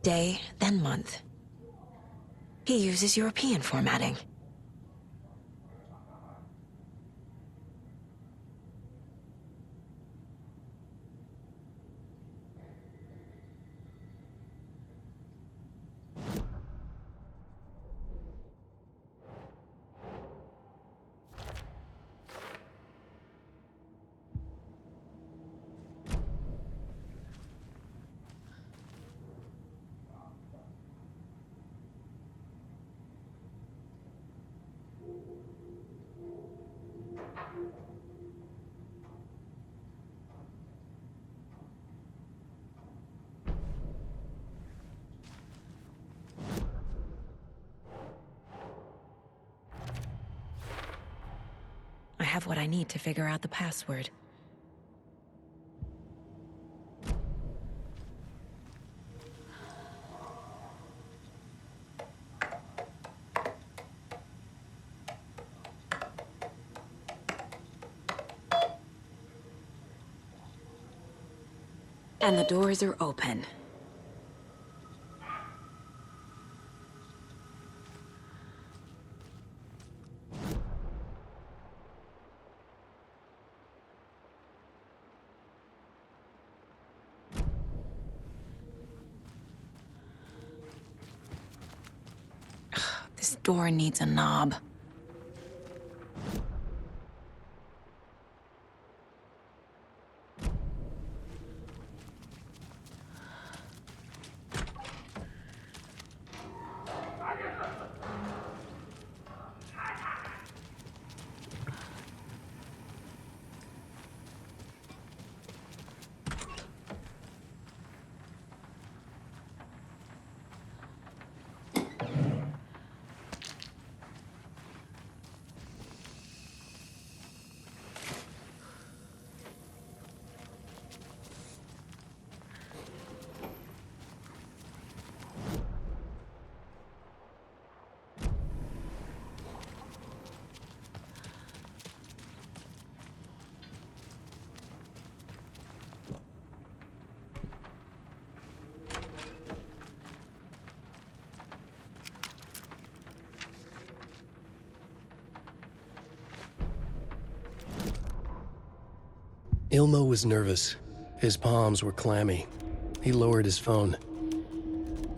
day, then month. He uses European formatting. I have what I need to figure out the password. And the doors are open. This door needs a knob. Ilmo was nervous. His palms were clammy. He lowered his phone.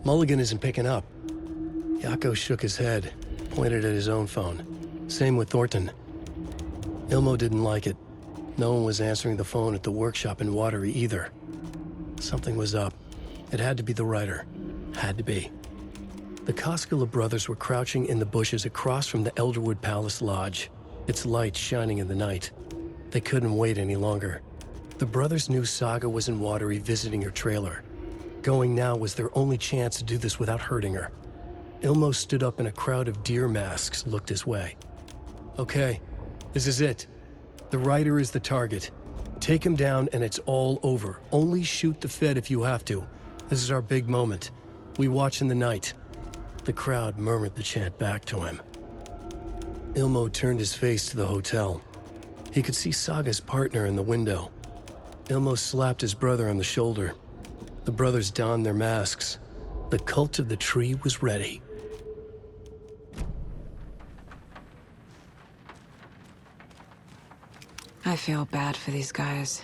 Mulligan isn't picking up. Yako shook his head, pointed at his own phone. Same with Thornton. Ilmo didn't like it. No one was answering the phone at the workshop in Watery either. Something was up. It had to be the writer. Had to be. The Koskela brothers were crouching in the bushes across from the Elderwood Palace Lodge, its lights shining in the night. They couldn't wait any longer. The brothers knew Saga was in Watery visiting her trailer. Going now was their only chance to do this without hurting her. Ilmo stood up and a crowd of deer masks looked his way. Okay, this is it. The writer is the target. Take him down and it's all over. Only shoot the Fed if you have to. This is our big moment. We watch in the night. The crowd murmured the chant back to him. Ilmo turned his face to the hotel. He could see Saga's partner in the window. Ilmo slapped his brother on the shoulder. The brothers donned their masks. The cult of the tree was ready. I feel bad for these guys.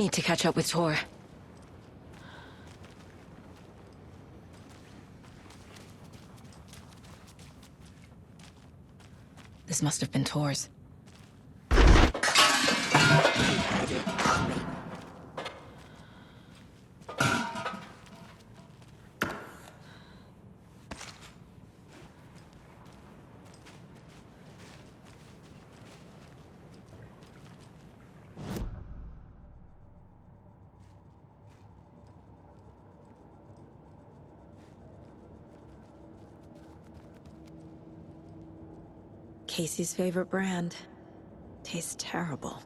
need to catch up with Tor. This must have been Tor's. Casey's favorite brand. Tastes terrible.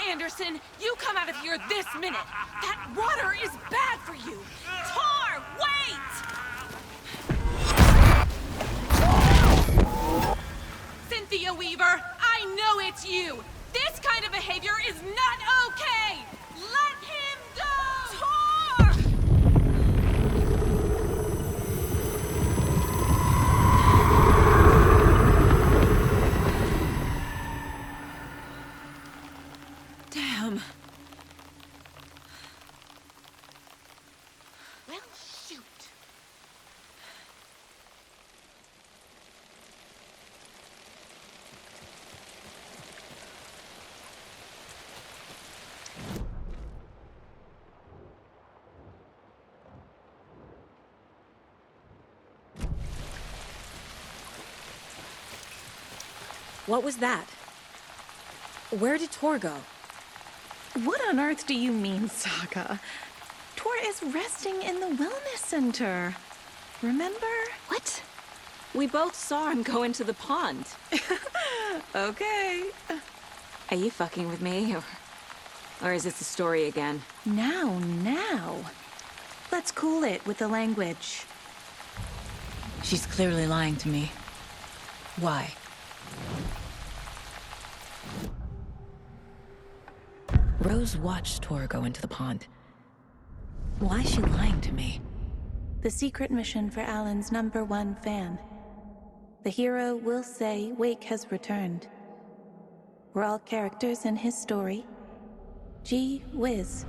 Anderson, you come out of here this minute. That water is bad for you. Tor, wait! Cynthia Weaver, I know it's you. This kind of behavior is not okay. Let him go! Tor! Damn. Well, shoot. What was that? Where did Tor go? What on earth do you mean, Saga? Tor is resting in the wellness center. Remember? What? We both saw him go into the pond. Okay. Are you fucking with me, or is this a story again? Now. Let's cool it with the language. She's clearly lying to me. Why? Rose watched Tor go into the pond. Why is she lying to me? The secret mission for Alan's #1 fan. The hero will say Wake has returned. We're all characters in his story. Gee whiz.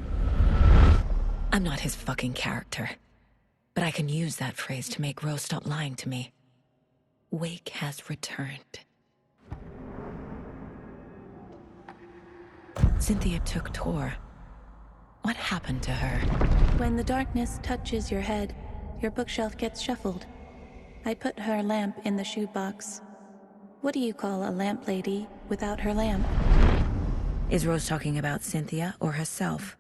I'm not his fucking character. But I can use that phrase to make Rose stop lying to me. Wake has returned. Cynthia took Tor. What happened to her? When the darkness touches your head, your bookshelf gets shuffled. I put her lamp in the shoebox. What do you call a lamp lady without her lamp? Is Rose talking about Cynthia or herself?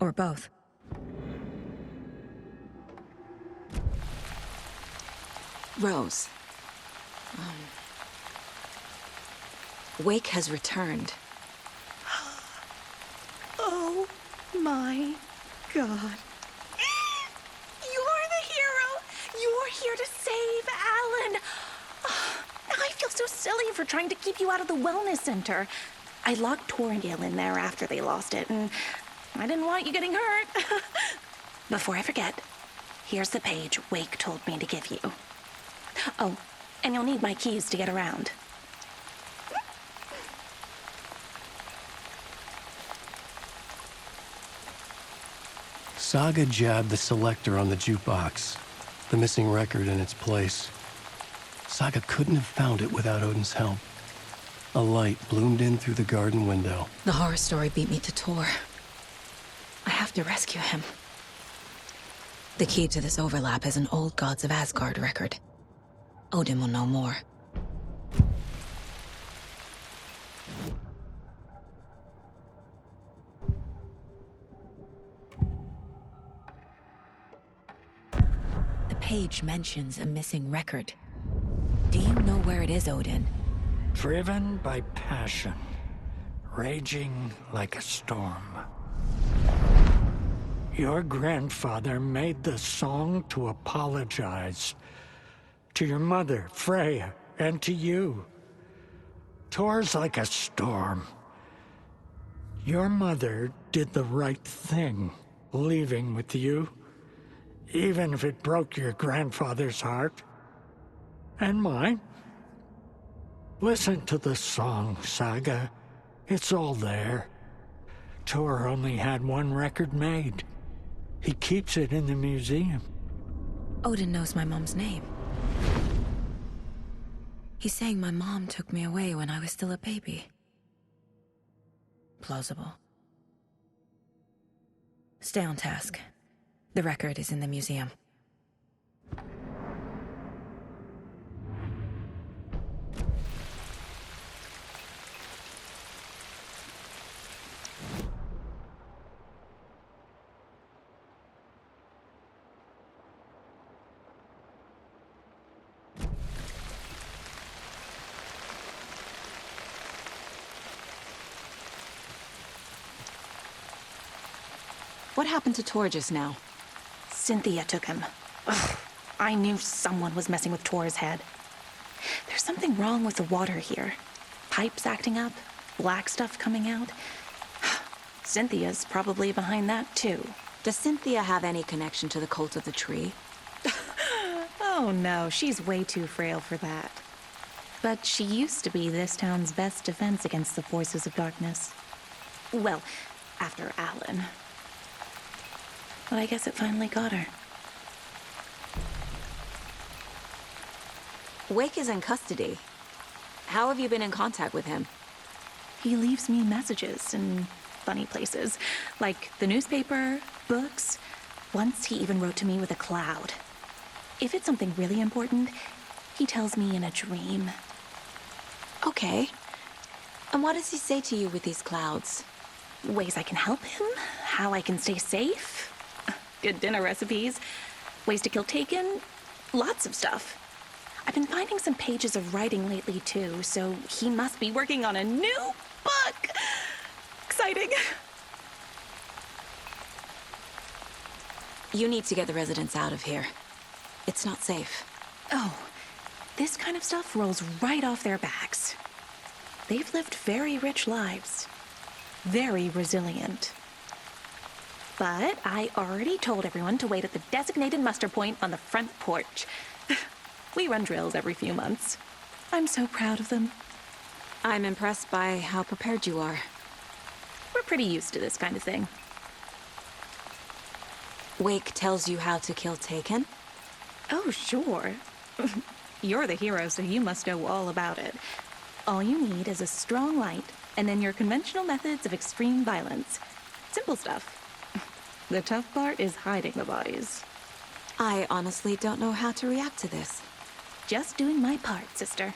Or both? Rose. Wake has returned. Oh my God. You're the hero! You're here to save Alan! I feel so silly for trying to keep you out of the wellness center. I locked Tor and Gale in there after they lost it, and I didn't want you getting hurt. Before I forget, here's the page Wake told me to give you. Oh, and you'll need my keys to get around. Saga jabbed the selector on the jukebox, the missing record in its place. Saga couldn't have found it without Odin's help. A light bloomed in through the garden window. The horror story beat me to Tor. I have to rescue him. The key to this overlap is an old Gods of Asgard record. Odin will know more. page mentions a missing record. Do you know where it is, Odin? Driven by passion, raging like a storm. Your grandfather made the song to apologize to your mother, Freya, and to you. Tor's like a storm. Your mother did the right thing, leaving with you, even if it broke your grandfather's heart. And mine. Listen to the song, Saga. It's all there. Tor only had one record made. He keeps it in the museum. Odin knows my mom's name. He's saying my mom took me away when I was still a baby. Plausible. Stay on task. The record is in the museum. What happened to Tor just now? Cynthia took him. Ugh, I knew someone was messing with Tor's head. There's something wrong with the water here. Pipes acting up, black stuff coming out. Cynthia's probably behind that, too. Does Cynthia have any connection to the cult of the tree? Oh no, she's way too frail for that. But she used to be this town's best defense against the forces of darkness. Well, after Alan. But I guess it finally got her. Wake is in custody. How have you been in contact with him? He leaves me messages in funny places, like the newspaper, books. Once he even wrote to me with a cloud. If it's something really important, he tells me in a dream. Okay. And what does he say to you with these clouds? Ways I can help him, how I can stay safe. Good dinner recipes, ways to kill Taken, lots of stuff. I've been finding some pages of writing lately too, so he must be working on a new book. Exciting. You need to get the residents out of here. It's not safe. Oh, this kind of stuff rolls right off their backs. They've lived very rich lives. Very resilient. But I already told everyone to wait at the designated muster point on the front porch. We run drills every few months. I'm so proud of them. I'm impressed by how prepared you are. We're pretty used to this kind of thing. Wake tells you how to kill Taken? Oh, sure. You're the hero, so you must know all about it. All you need is a strong light, and then your conventional methods of extreme violence. Simple stuff. The tough part is hiding the bodies. I honestly don't know how to react to this. Just doing my part, sister.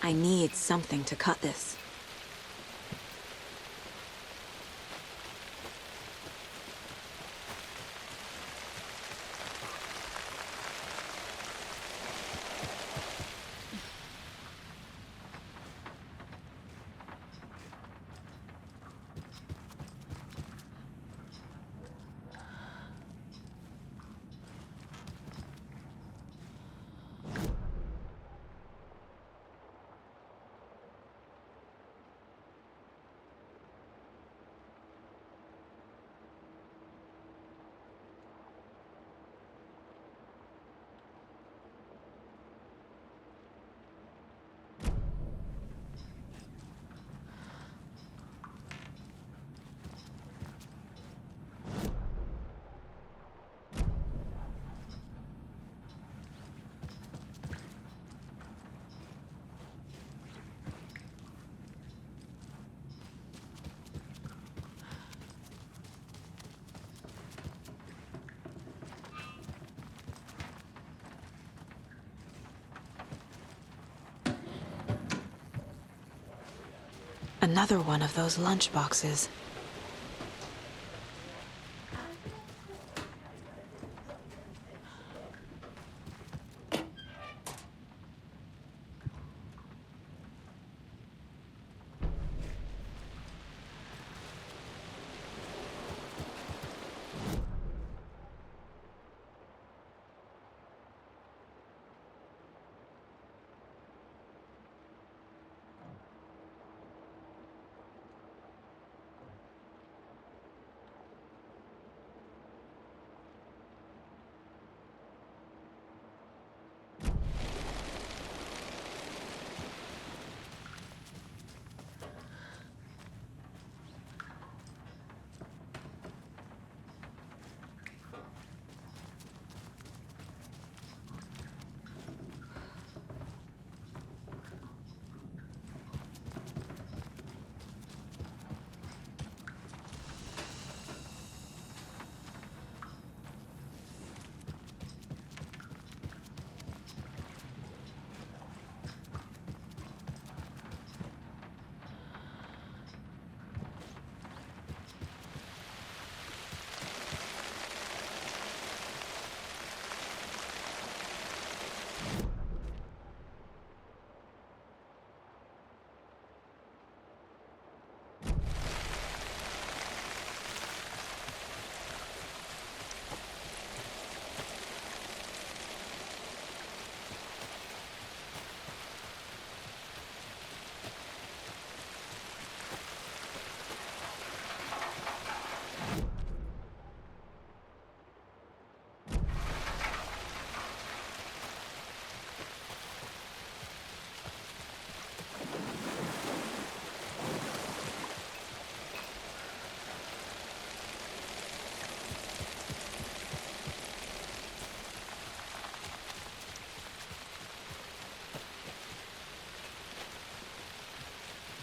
I need something to cut this. Another one of those lunchboxes.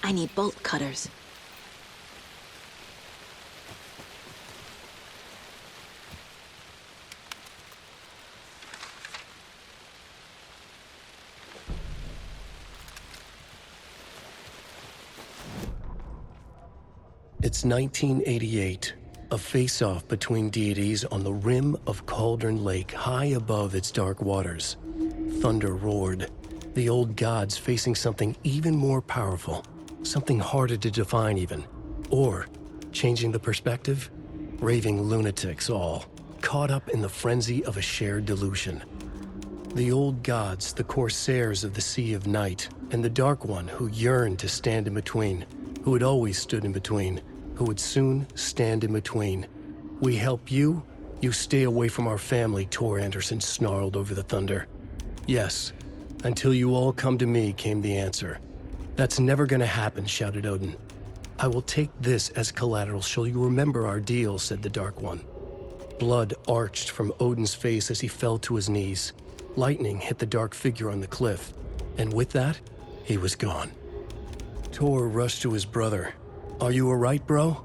I need bolt cutters. It's 1988, a face-off between deities on the rim of Cauldron Lake, high above its dark waters. Thunder roared, the old gods facing something even more powerful, something harder to define even. Or, changing the perspective, raving lunatics all, caught up in the frenzy of a shared delusion. The old gods, the corsairs of the Sea of Night, and the Dark One who yearned to stand in between, who had always stood in between, who would soon stand in between. We help you, you stay away from our family, Tor Anderson snarled over the thunder. Yes, until you all come to me, came the answer. That's never gonna happen, shouted Odin. I will take this as collateral, shall you remember our deal, said the Dark One. Blood arched from Odin's face as he fell to his knees. Lightning hit the dark figure on the cliff, and with that, he was gone. Tor rushed to his brother. Are you all right, bro?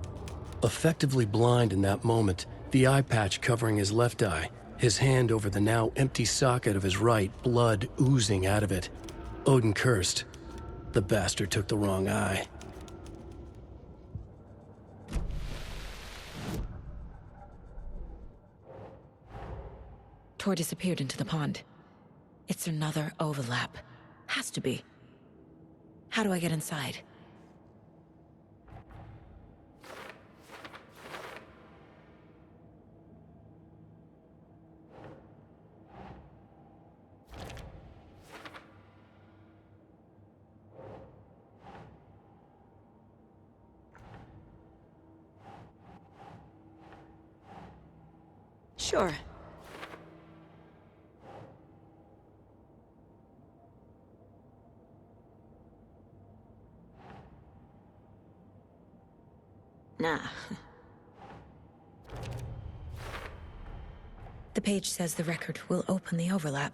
Effectively blind in that moment, the eye patch covering his left eye, his hand over the now empty socket of his right, blood oozing out of it. Odin cursed. The bastard took the wrong eye. Tor disappeared into the pond. It's another overlap. Has to be. How do I get inside? Sure. Nah. The page says the record will open the overlap.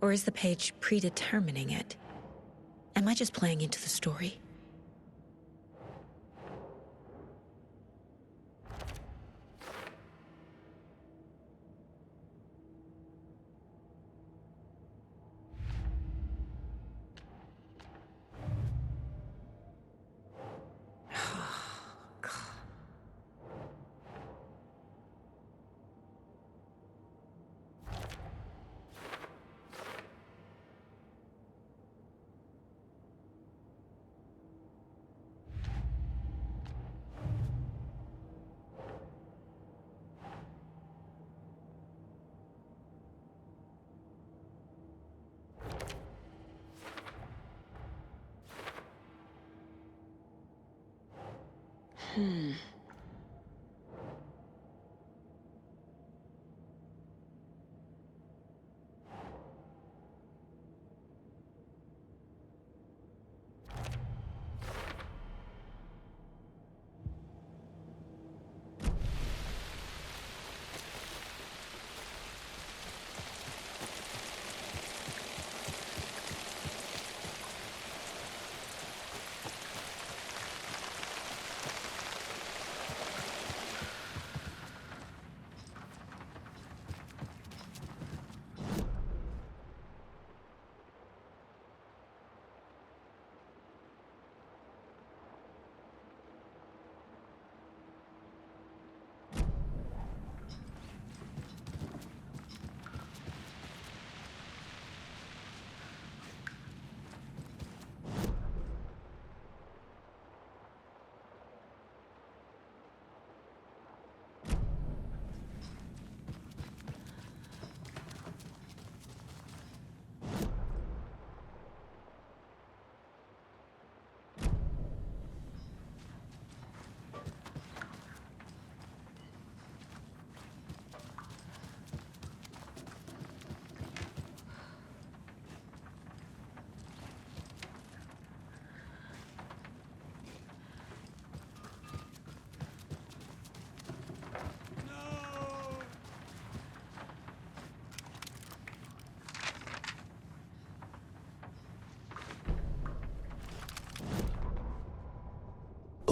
Or is the page predetermining it? Am I just playing into the story?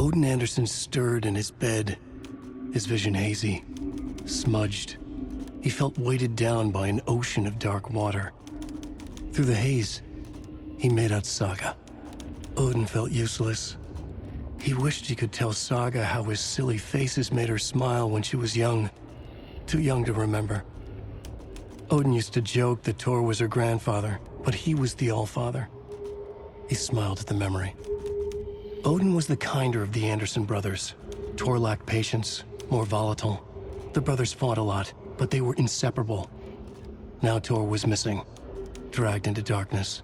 Odin Anderson stirred in his bed, his vision hazy, smudged. He felt weighted down by an ocean of dark water. Through the haze, he made out Saga. Odin felt useless. He wished he could tell Saga how his silly faces made her smile when she was young. Too young to remember. Odin used to joke that Tor was her grandfather, but he was the Allfather. He smiled at the memory. Odin was the kinder of the Anderson brothers. Tor lacked patience, more volatile. The brothers fought a lot, but they were inseparable. Now Tor was missing, dragged into darkness.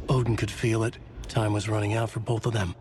Odin could feel it. Time was running out for both of them.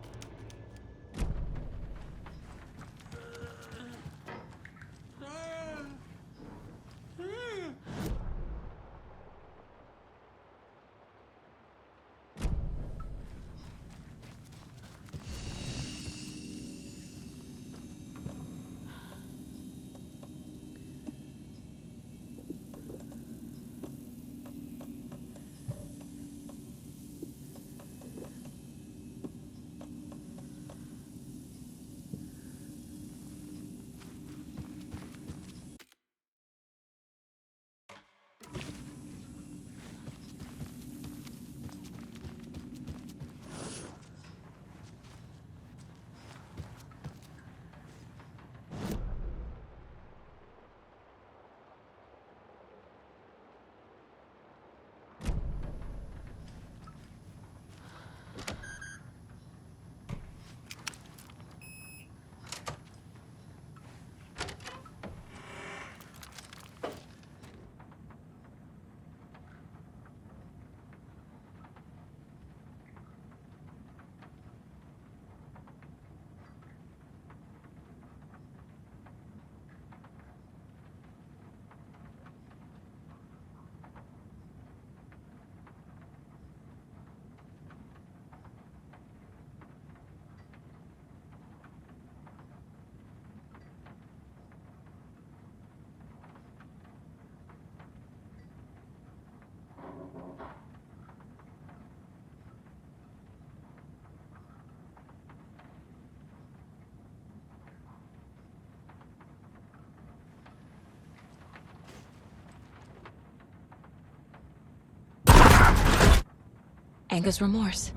Anga's remorse.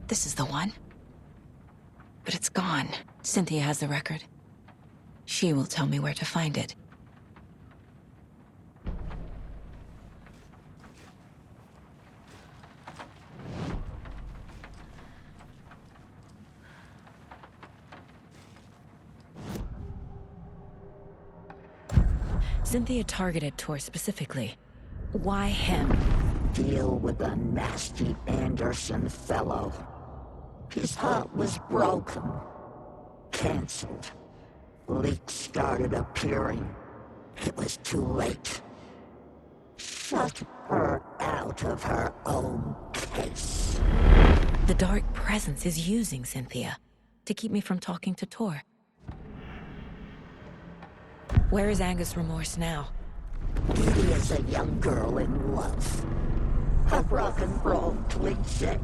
This is the one. But it's gone. Cynthia has the record. She will tell me where to find it. Cynthia targeted Tor specifically. Why him? Deal with the nasty Anderson fellow. His heart was broken. canceled. Leaks started appearing. It was too late. Shut her out of her own case. The Dark Presence is using Cynthia to keep me from talking to Tor. Where is Angus Remorse now? He is a young girl in love. A rock and roll cliche.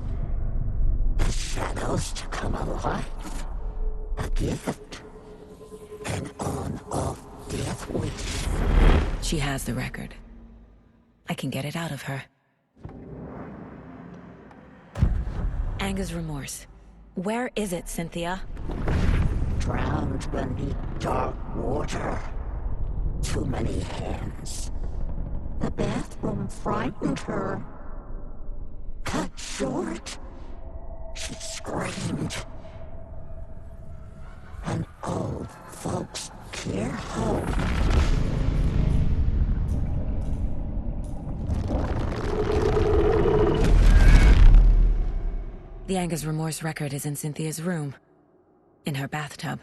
The shadows to come alive. A gift. An on-off death wish. She has the record. I can get it out of her. Angus Remorse. Where is it, Cynthia? Drowned beneath dark water. Too many hands. The bathroom frightened her. Cut short. She screamed. An old folks' care home. The Angus Remorse record is in Cynthia's room. In her bathtub.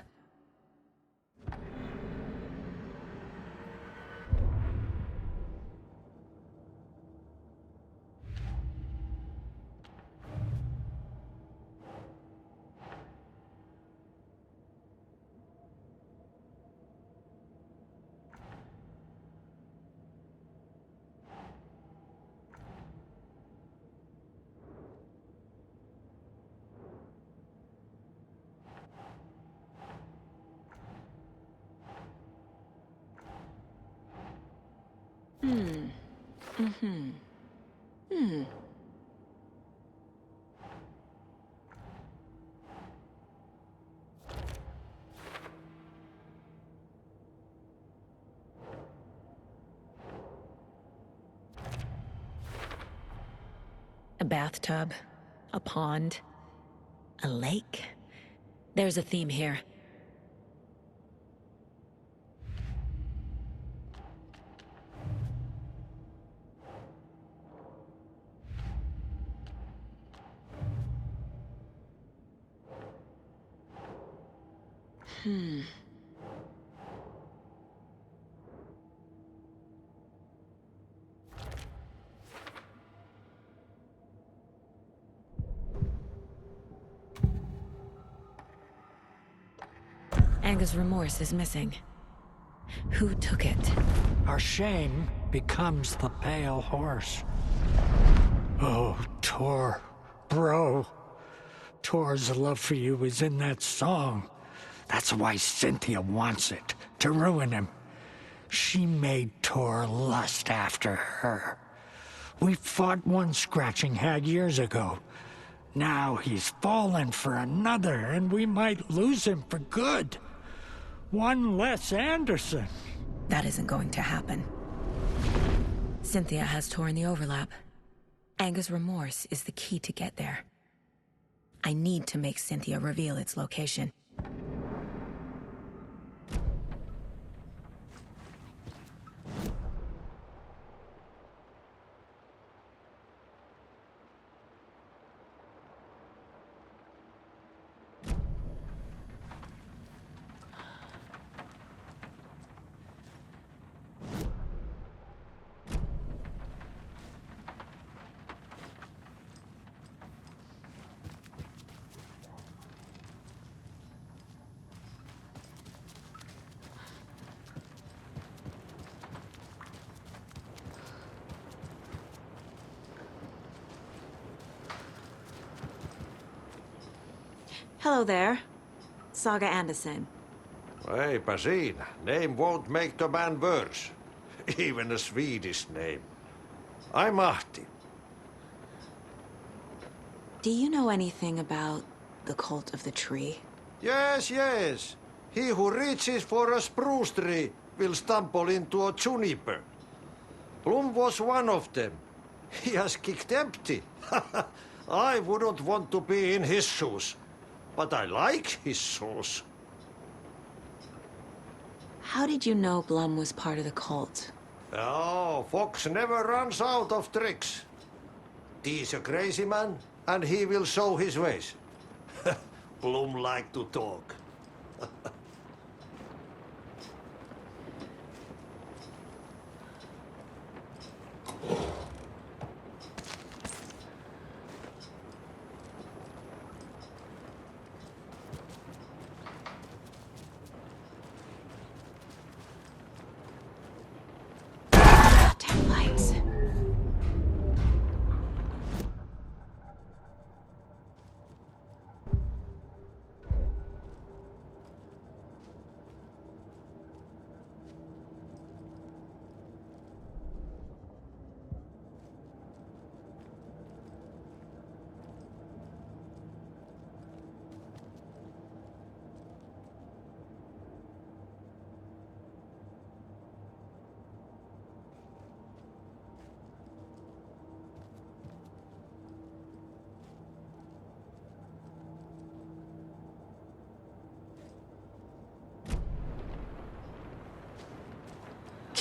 A bathtub, a pond, a lake. There's a theme here. Angus Remorse is missing. Who took it? Our shame becomes the pale horse. Oh, Tor. Bro. Tor's love for you is in that song. That's why Cynthia wants it, to ruin him. She made Tor lust after her. We fought one scratching hag years ago. Now he's fallen for another, and we might lose him for good. One less Anderson. That isn't going to happen. Cynthia has torn the overlap. Angus Remorse is the key to get there. I need to make Cynthia reveal its location. Hello there. Saga Anderson. Eipä siinä. Name won't make the man worse. Even a Swedish name. I'm Ahti. Do you know anything about the Cult of the Tree? Yes, yes. He who reaches for a spruce tree will stumble into a juniper. Blum was one of them. He has kicked empty. I wouldn't want to be in his shoes. But I like his shoes. How did you know Blum was part of the cult? Oh, Fox never runs out of tricks. He's a crazy man, and he will show his ways. Blum like to talk.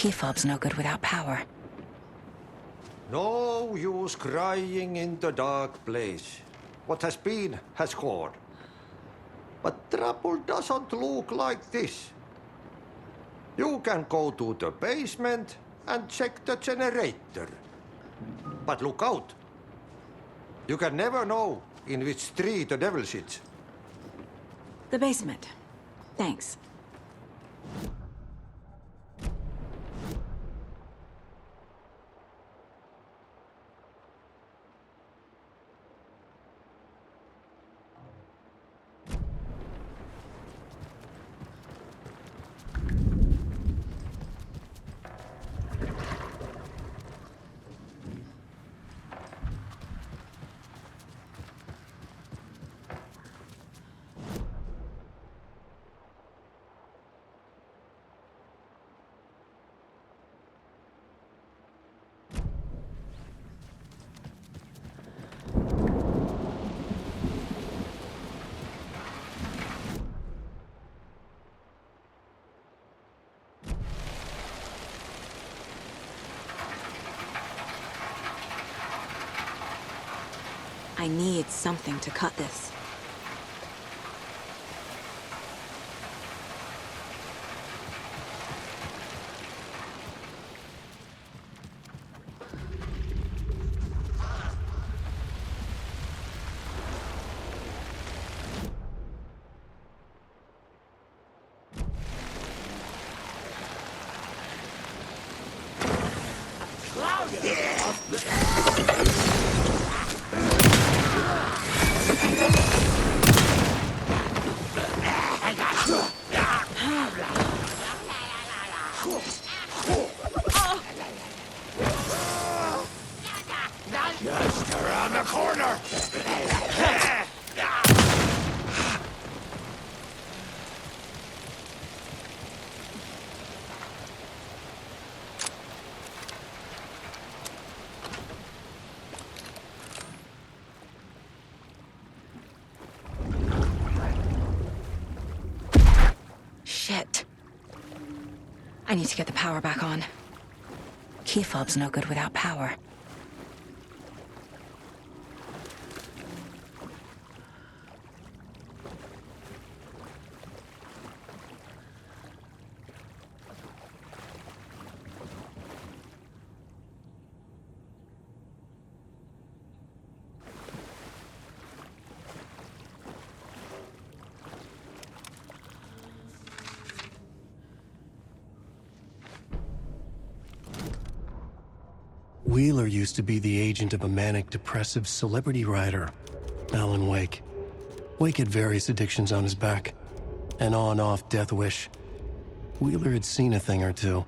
Key fob's no good without power. No use crying in the dark place. What has been has gone. But trouble doesn't look like this. You can go to the basement and check the generator. But look out. You can never know in which tree the devil sits. The basement. Thanks. I need something to cut this. Just around the corner! Shit. I need to get the power back on. Key fob's no good without power. Wheeler used to be the agent of a manic-depressive celebrity writer, Alan Wake. Wake had various addictions on his back. An on-off death wish. Wheeler had seen a thing or two.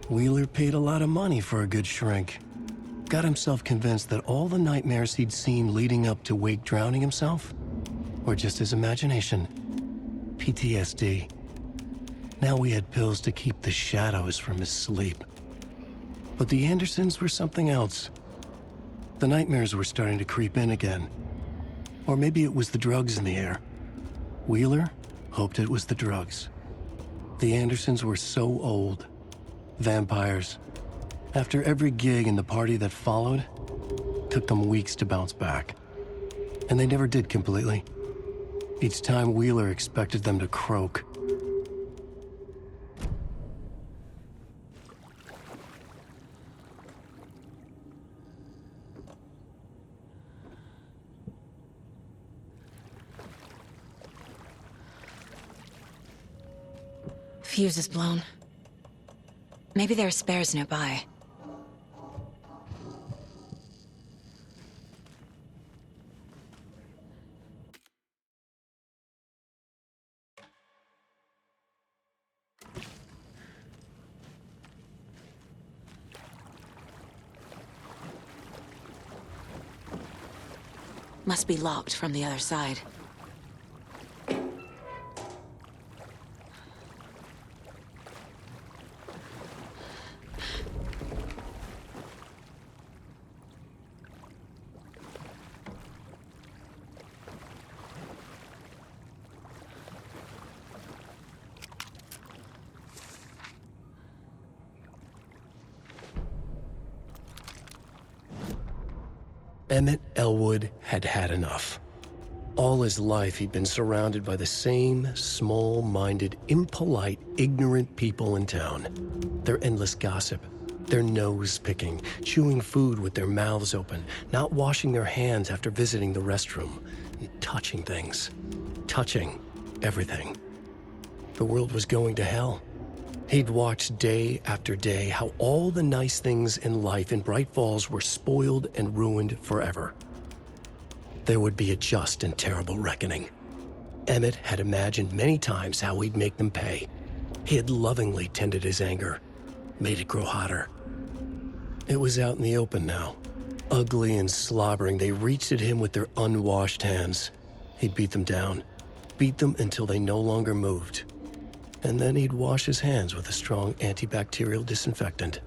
Wheeler paid a lot of money for a good shrink. Got himself convinced that all the nightmares he'd seen leading up to Wake drowning himself were just his imagination. PTSD. Now we had pills to keep the shadows from his sleep. But the Andersons were something else. The nightmares were starting to creep in again. Or maybe it was the drugs in the air. Wheeler hoped it was the drugs. The Andersons were so old. Vampires. After every gig and the party that followed, took them weeks to bounce back. And they never did completely. Each time Wheeler expected them to croak. Fuse is blown. Maybe there are spares nearby. Must be locked from the other side. Emmett Elwood had had enough. All his life, he'd been surrounded by the same small-minded, impolite, ignorant people in town. Their endless gossip, their nose-picking, chewing food with their mouths open, not washing their hands after visiting the restroom, and touching things. Touching everything. The world was going to hell. He'd watched day after day how all the nice things in life in Bright Falls were spoiled and ruined forever. There would be a just and terrible reckoning. Emmett had imagined many times how he'd make them pay. He had lovingly tended his anger, made it grow hotter. It was out in the open now. Ugly and slobbering, they reached at him with their unwashed hands. He'd beat them down, beat them until they no longer moved. And then he'd wash his hands with a strong antibacterial disinfectant.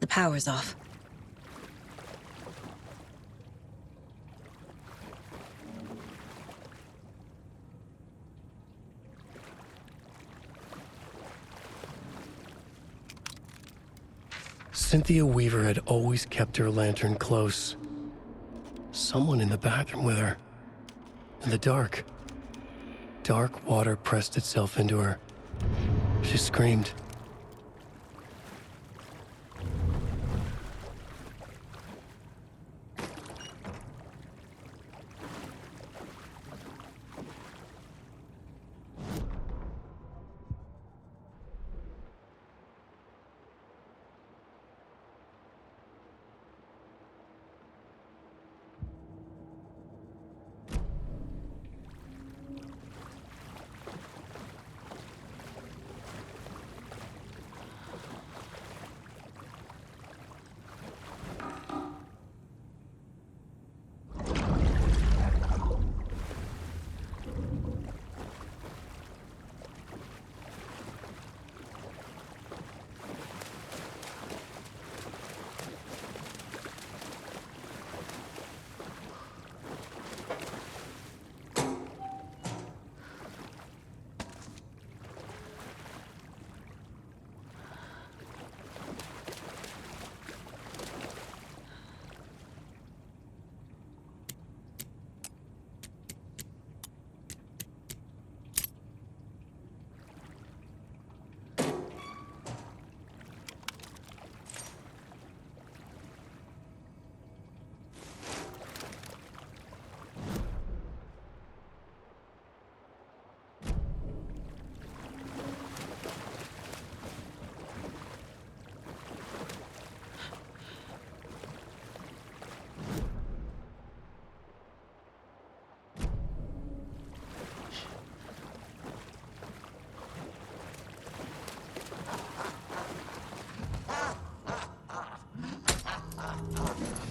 The power's off. Cynthia Weaver had always kept her lantern close. Someone in the bathroom with her. In the dark. Dark water pressed itself into her. She screamed.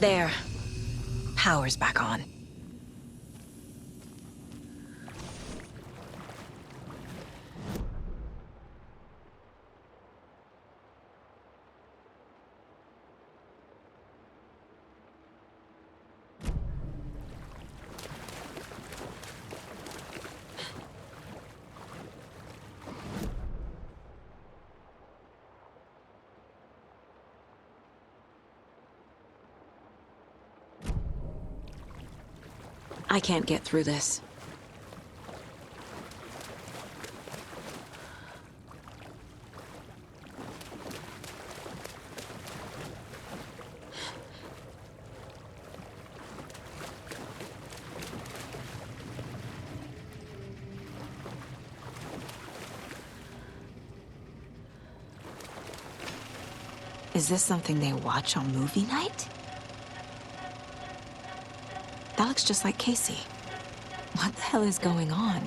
There. Power's back on. I can't get through this. Is this something they watch on movie night? That looks just like Casey. What the hell is going on?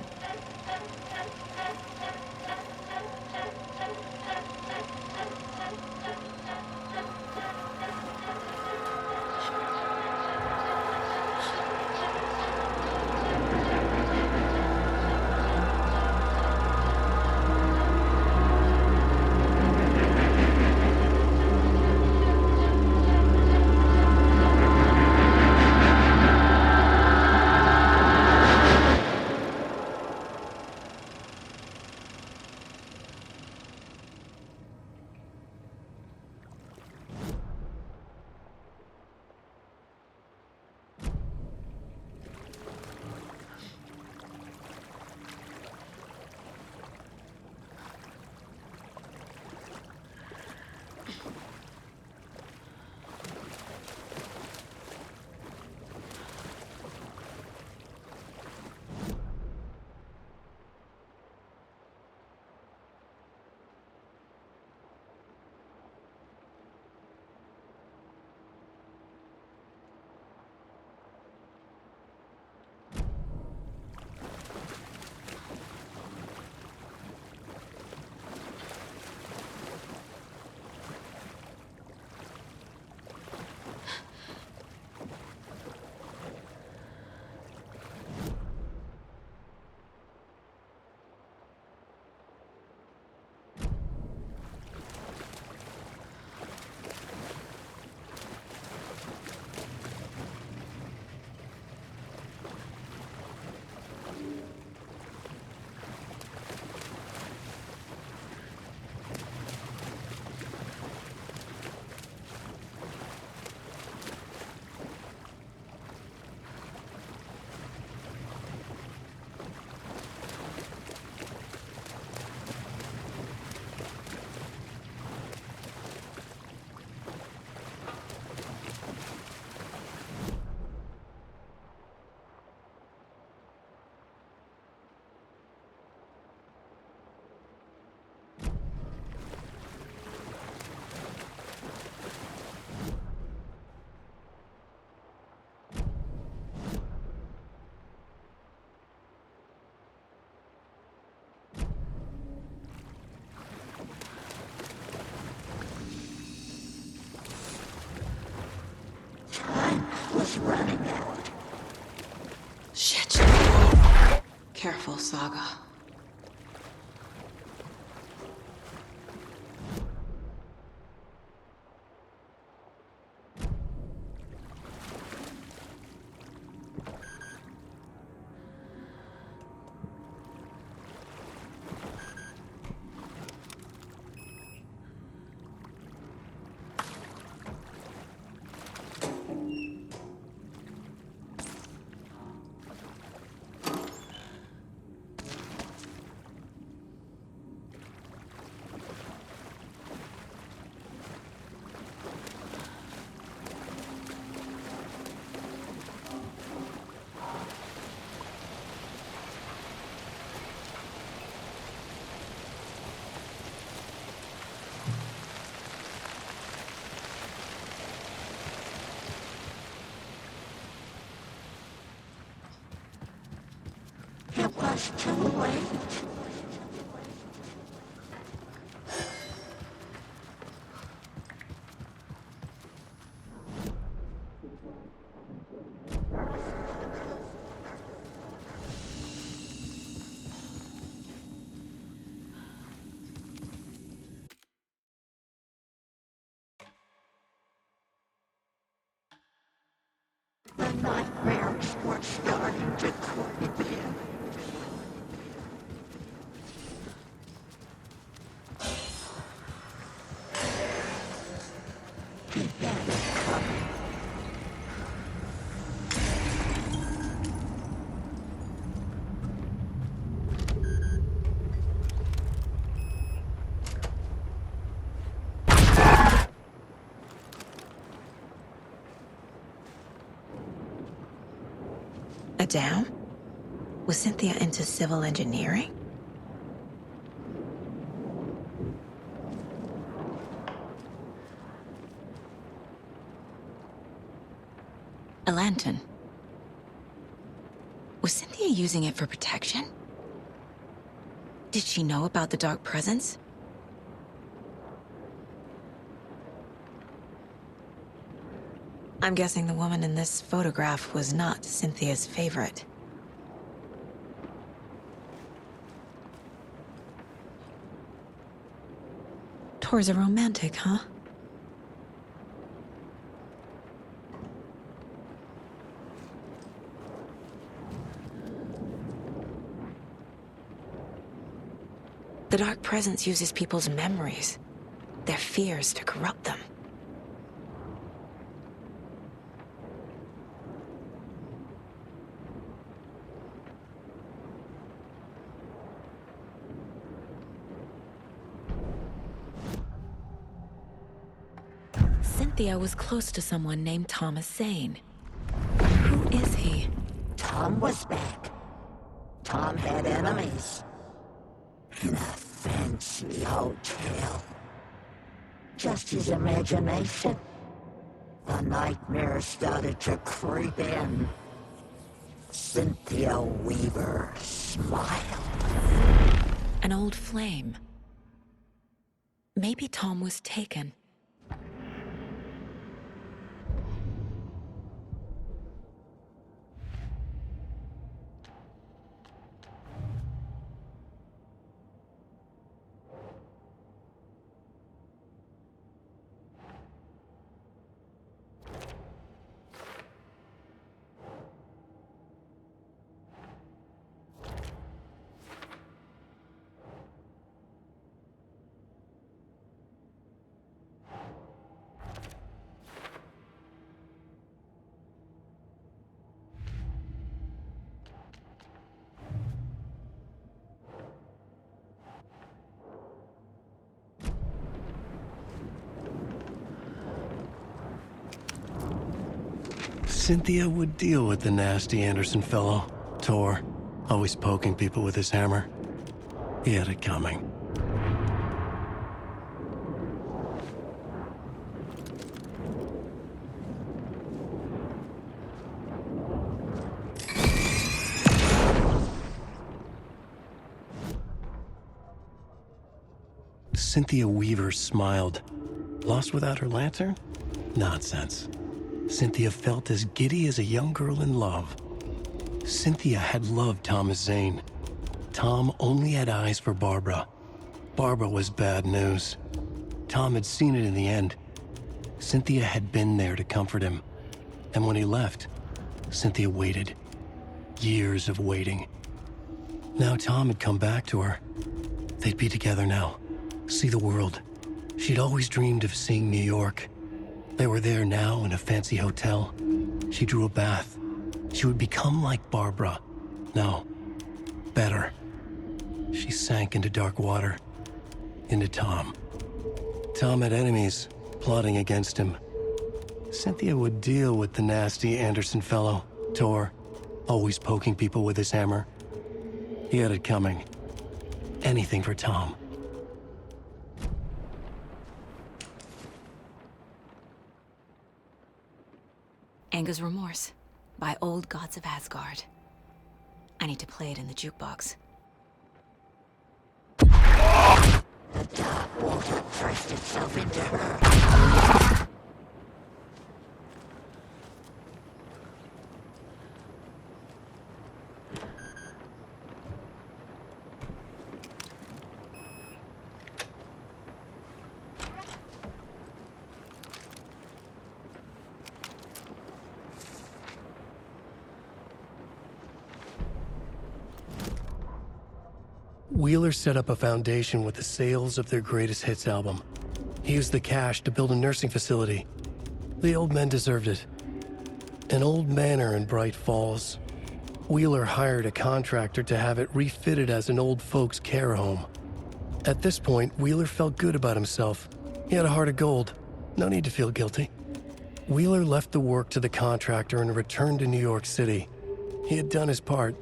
Running out. Shit. Careful, Saga. It was too late. nightmares were starting to creep in. A dam? Was Cynthia into civil engineering? A lantern. Was Cynthia using it for protection? Did she know about the dark presence? I'm guessing the woman in this photograph was not Cynthia's favorite. Tor's a romantic, huh? The dark presence uses people's memories, their fears to corrupt them. Cynthia was close to someone named Thomas Zane. Who is he? Tom was back. Tom had enemies. In a fancy hotel. Just his imagination. The nightmare started to creep in. Cynthia Weaver smiled. An old flame. Maybe Tom was taken. Cynthia would deal with the nasty Anderson fellow, Tor, always poking people with his hammer. He had it coming. Cynthia Weaver smiled. Lost without her lantern? Nonsense. Cynthia felt as giddy as a young girl in love. Cynthia had loved Thomas Zane. Tom only had eyes for Barbara. Barbara was bad news. Tom had seen it in the end. Cynthia had been there to comfort him. And when he left, Cynthia waited. Years of waiting. Now Tom had come back to her. They'd be together now. See the world. She'd always dreamed of seeing New York. They were there now in a fancy hotel. She drew a bath. She would become like Barbara. No, better. She sank into dark water. Into Tom. Tom had enemies plotting against him. Cynthia would deal with the nasty Anderson fellow, Tor, always poking people with his hammer. He had it coming. Anything for Tom. Anger's Remorse by Old Gods of Asgard. I need to play it in the jukebox. The dark water pressed itself into her. Wheeler set up a foundation with the sales of their greatest hits album. He used the cash to build a nursing facility. The old men deserved it. An old manor in Bright Falls. Wheeler hired a contractor to have it refitted as an old folks' care home. At this point, Wheeler felt good about himself. He had a heart of gold. No need to feel guilty. Wheeler left the work to the contractor and returned to New York City. He had done his part.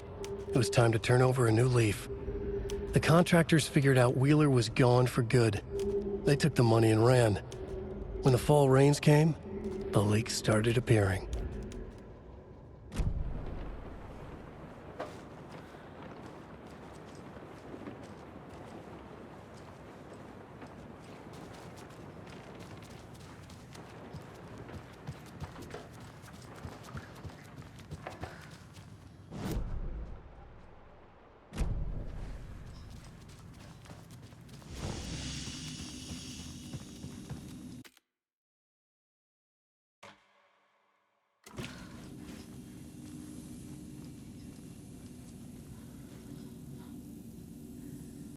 It was time to turn over a new leaf. The contractors figured out Wheeler was gone for good. They took the money and ran. When the fall rains came, the leaks started appearing.